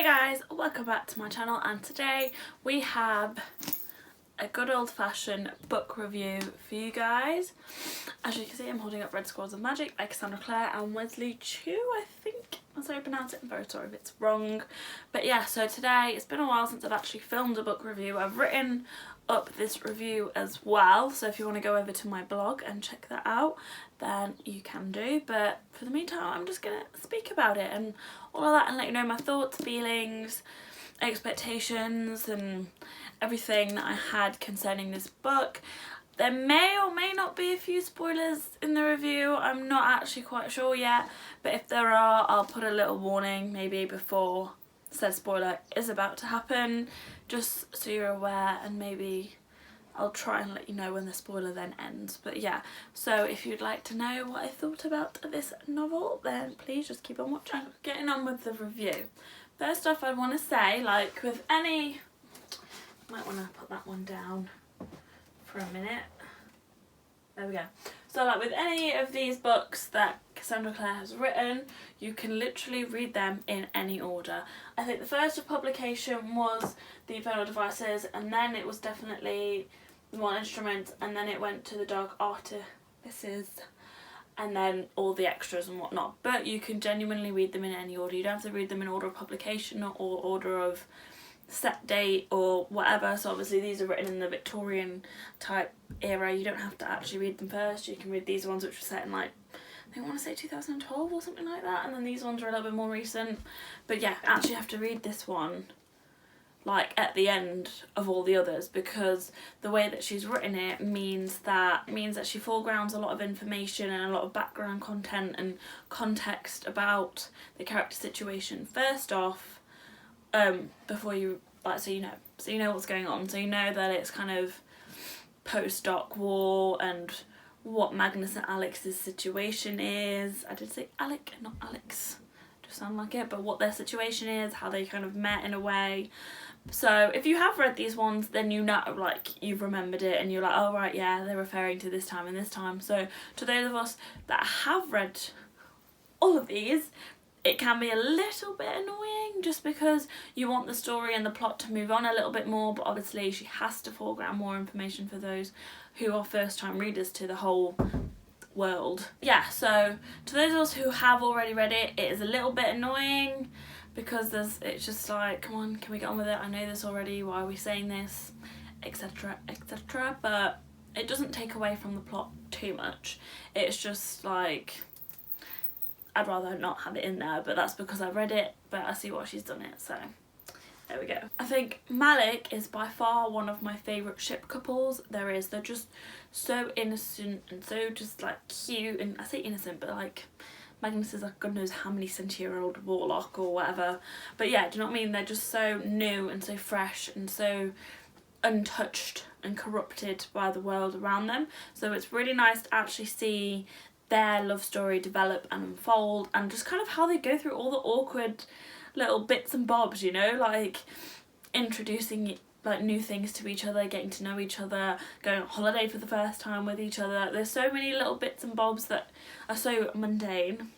Hey guys, welcome back to my channel, and today we have a good old-fashioned book review for you guys. As you can see, I'm holding up Red Squads of Magic by Cassandra Clare and Wesley Chu, I think that's how I pronounce it. I'm very sorry if it's wrong. But yeah, so today, it's been a while since I've actually filmed a book review. I've written up this review as well, so if you want to go over to my blog and check that out, then you can do. But for the meantime, I'm just going to speak about it and all of that and let you know my thoughts, feelings, expectations and everything that I had concerning this book. There may or may not be a few spoilers in the review, I'm not actually quite sure yet, but if there are, I'll put a little warning maybe before said spoiler is about to happen, just so you're aware, and maybe I'll try and let you know when the spoiler then ends. But yeah, so if you'd like to know what I thought about this novel, then please just keep on watching. Getting on with the review. First off, I want to say, like with any, might want to put that one down for a minute. There we go. So like with any of these books that Cassandra Clare has written, you can literally read them in any order. I think the first of publication was The Infernal Devices, and then it was definitely The One Instrument, and then it went to The Dark Artifices, and then all the extras and whatnot. But you can genuinely read them in any order. You don't have to read them in order of publication or order of set date or whatever. So obviously these are written in the Victorian type era. You don't have to actually read them first. You can read these ones which were set in, like, I want to say 2012 or something like that, and then these ones are a little bit more recent. But yeah, actually have to read this one like at the end of all the others, because the way that she's written it means that she foregrounds a lot of information and a lot of background content and context about the character situation first off, before you, like, so you know what's going on, so you know that it's kind of post-doc war and what Magnus and Alex's situation is. I did say Alec, not Alex, just sound like it, but what their situation is, how they kind of met in a way. So if you have read these ones, then you know, like, you've remembered it and you're like, oh right, yeah, they're referring to this time and this time. So to those of us that have read all of these, it can be a little bit annoying just because you want the story and the plot to move on a little bit more, but obviously she has to foreground more information for those who are first time readers to the whole world. Yeah, so to those of us who have already read it, it is a little bit annoying because it's just like, come on, can we get on with it? I know this already, why are we saying this, etc, etc. But it doesn't take away from the plot too much. It's just like, I'd rather not have it in there, but that's because I read it, but I see why she's done it, so there we go. I think Malik is by far one of my favourite ship couples there is. They're just so innocent and so just like cute, and I say innocent, but like Magnus is like God knows how many century-year-old warlock or whatever, but yeah, do you know what I mean? They're just so new and so fresh and so untouched and corrupted by the world around them, so it's really nice to actually see their love story develop and unfold, and just kind of how they go through all the awkward little bits and bobs, you know, like introducing like new things to each other, getting to know each other, going on holiday for the first time with each other. There's so many little bits and bobs that are so mundane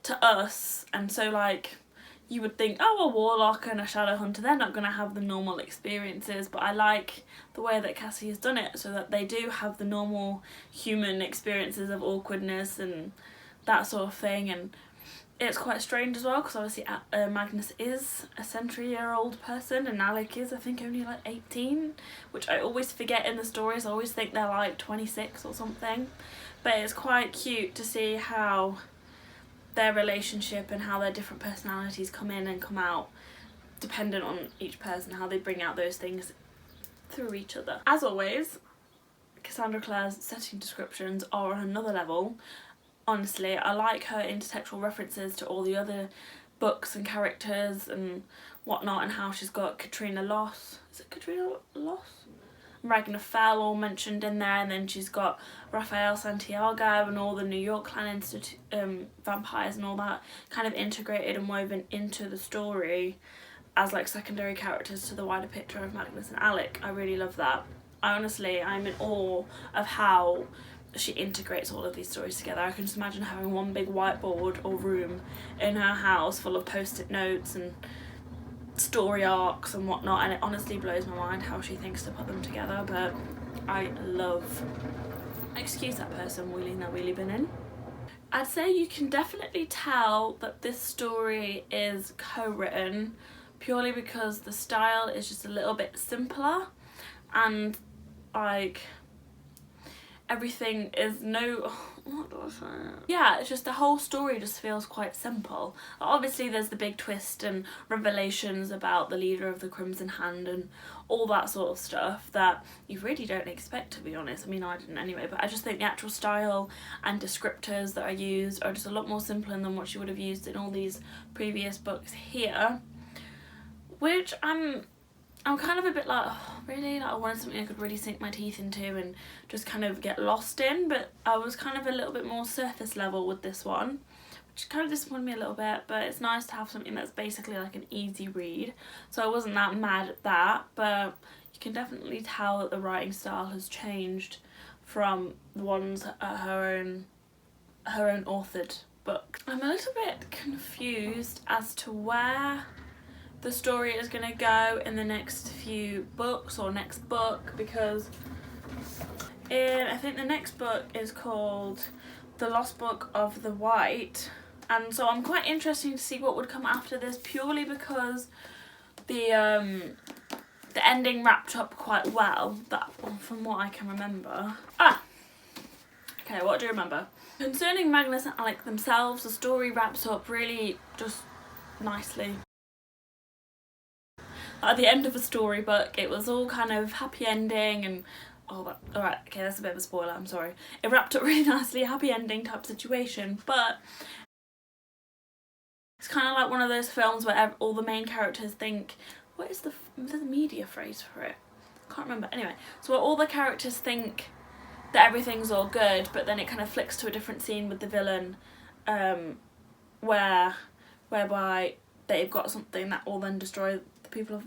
to us, and so like you would think, oh, a warlock and a shadow hunter, they're not going to have the normal experiences, but I like the way that Cassie has done it so that they do have the normal human experiences of awkwardness and that sort of thing. And it's quite strange as well because obviously Magnus is a century-year-old person and Alec is, I think, only like 18, which I always forget in the stories. I always think they're like 26 or something, but it's quite cute to see how their relationship and how their different personalities come in and come out dependent on each person, how they bring out those things through each other. As always, Cassandra Clare's setting descriptions are on another level. Honestly, I like her intertextual references to all the other books and characters and whatnot, and how she's got Katrina Loss, is it Katrina Loss? Ragnar Fell all mentioned in there, and then she's got Rafael Santiago and all the New York clan vampires and all that kind of integrated and woven into the story as like secondary characters to the wider picture of Magnus and Alec. I really love that. I'm in awe of how she integrates all of these stories together. I can just imagine having one big whiteboard or room in her house full of post-it notes and story arcs and whatnot, and it honestly blows my mind how she thinks to put them together. But I love, excuse that person wheeling their wheelie bin in. I'd say you can definitely tell that this story is co-written purely because the style is just a little bit simpler, and like everything is what do I say? Yeah, it's just the whole story just feels quite simple. Obviously there's the big twist and revelations about the leader of the Crimson Hand and all that sort of stuff that you really don't expect, to be honest. I mean, I didn't anyway, but I just think the actual style and descriptors that are used are just a lot more simpler than what you would have used in all these previous books here, which I'm kind of a bit like, oh, really? Like, I wanted something I could really sink my teeth into and just kind of get lost in, but I was kind of a little bit more surface level with this one, which kind of disappointed me a little bit, but it's nice to have something that's basically like an easy read, so I wasn't that mad at that. But you can definitely tell that the writing style has changed from the ones at her own authored book. I'm a little bit confused as to where the story is going to go in the next few books or next book, because I think the next book is called The Lost Book of the White, and so I'm quite interested to see what would come after this, purely because the ending wrapped up quite well, that from what I can remember. Okay, what do you remember? Concerning Magnus and Alec themselves, the story wraps up really just nicely. At the end of a storybook, it was all kind of happy ending and all that. Alright, okay, that's a bit of a spoiler, I'm sorry. It wrapped up really nicely, happy ending type situation, but it's kind of like one of those films where all the main characters think, what is the media phrase for it? I can't remember. Anyway, so where all the characters think that everything's all good, but then it kind of flicks to a different scene with the villain, whereby they've got something that will then destroy the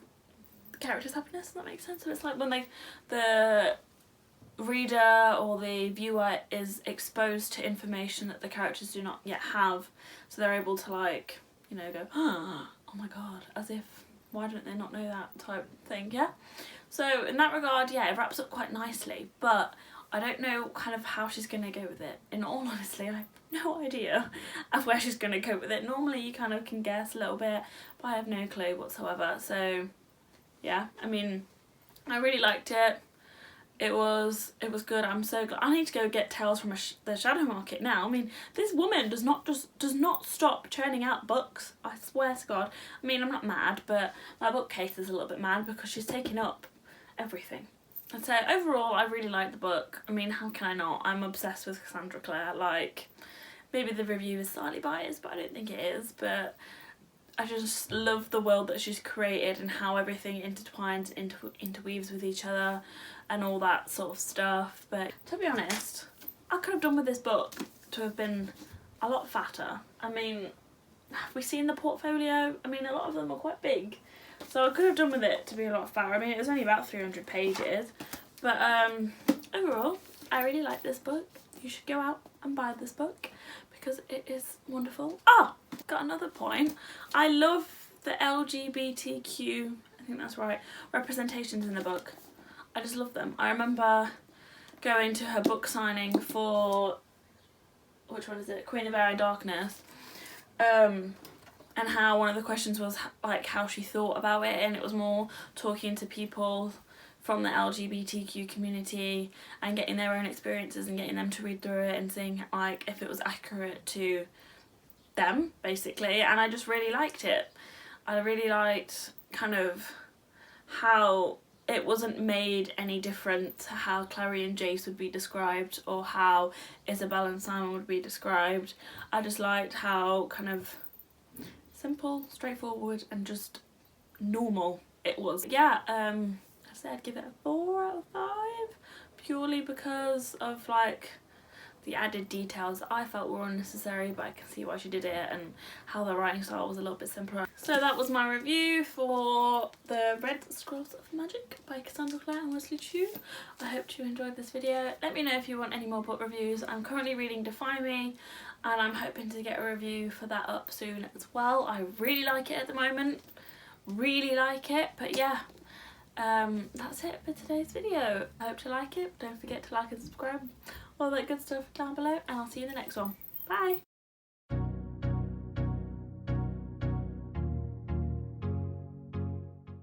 character's happiness. Does that make sense? So it's like when the reader or the viewer is exposed to information that the characters do not yet have, so they're able to, like, you know, go, oh my god, as if, why don't they not know that type thing, yeah? So in that regard, yeah, it wraps up quite nicely, but I don't know kind of how she's going to go with it. In all honesty, I have no idea of where she's going to go with it. Normally you kind of can guess a little bit, but I have no clue whatsoever. So yeah, I mean, I really liked it. It was good. I'm so glad. I need to go get Tales from the Shadow Market now. I mean, this woman does not stop churning out books. I swear to God. I mean, I'm not mad, but my bookcase is a little bit mad because she's taking up everything. And so overall, I really liked the book. I mean, how can I not? I'm obsessed with Cassandra Clare. Like, maybe the review is slightly biased, but I don't think it is. But I just love the world that she's created and how everything intertwines, interweaves with each other and all that sort of stuff. But to be honest, I could have done with this book to have been a lot fatter. I mean, have we seen the portfolio? I mean, a lot of them are quite big. So I could have done with it to be a lot fatter. I mean, it was only about 300 pages. But overall, I really like this book. You should go out and buy this book because it is wonderful. Got another point. I love the LGBTQ, I think that's right, representations in the book. I just love them. I remember going to her book signing for, which one is it? Queen of Air and Darkness. And how one of the questions was like how she thought about it, and it was more talking to people from the LGBTQ community and getting their own experiences and getting them to read through it and seeing like if it was accurate to them, basically. And I just really liked it. I really liked kind of how it wasn't made any different to how Clary and Jace would be described or how Isabel and Simon would be described. I just liked how kind of simple, straightforward and just normal it was. Yeah, I said I'd give it a 4 out of 5 purely because of like the added details that I felt were unnecessary, but I can see why she did it and how the writing style was a little bit simpler. So that was my review for the Red Scrolls of Magic by Cassandra Clare and Wesley Chu. I hope you enjoyed this video. Let me know if you want any more book reviews. I'm currently reading Defy Me and I'm hoping to get a review for that up soon as well. I really like it at the moment, really like it, but yeah. That's it for today's video. I hope you like it. Don't forget to like and subscribe, all that good stuff down below, and I'll see you in the next one. Bye!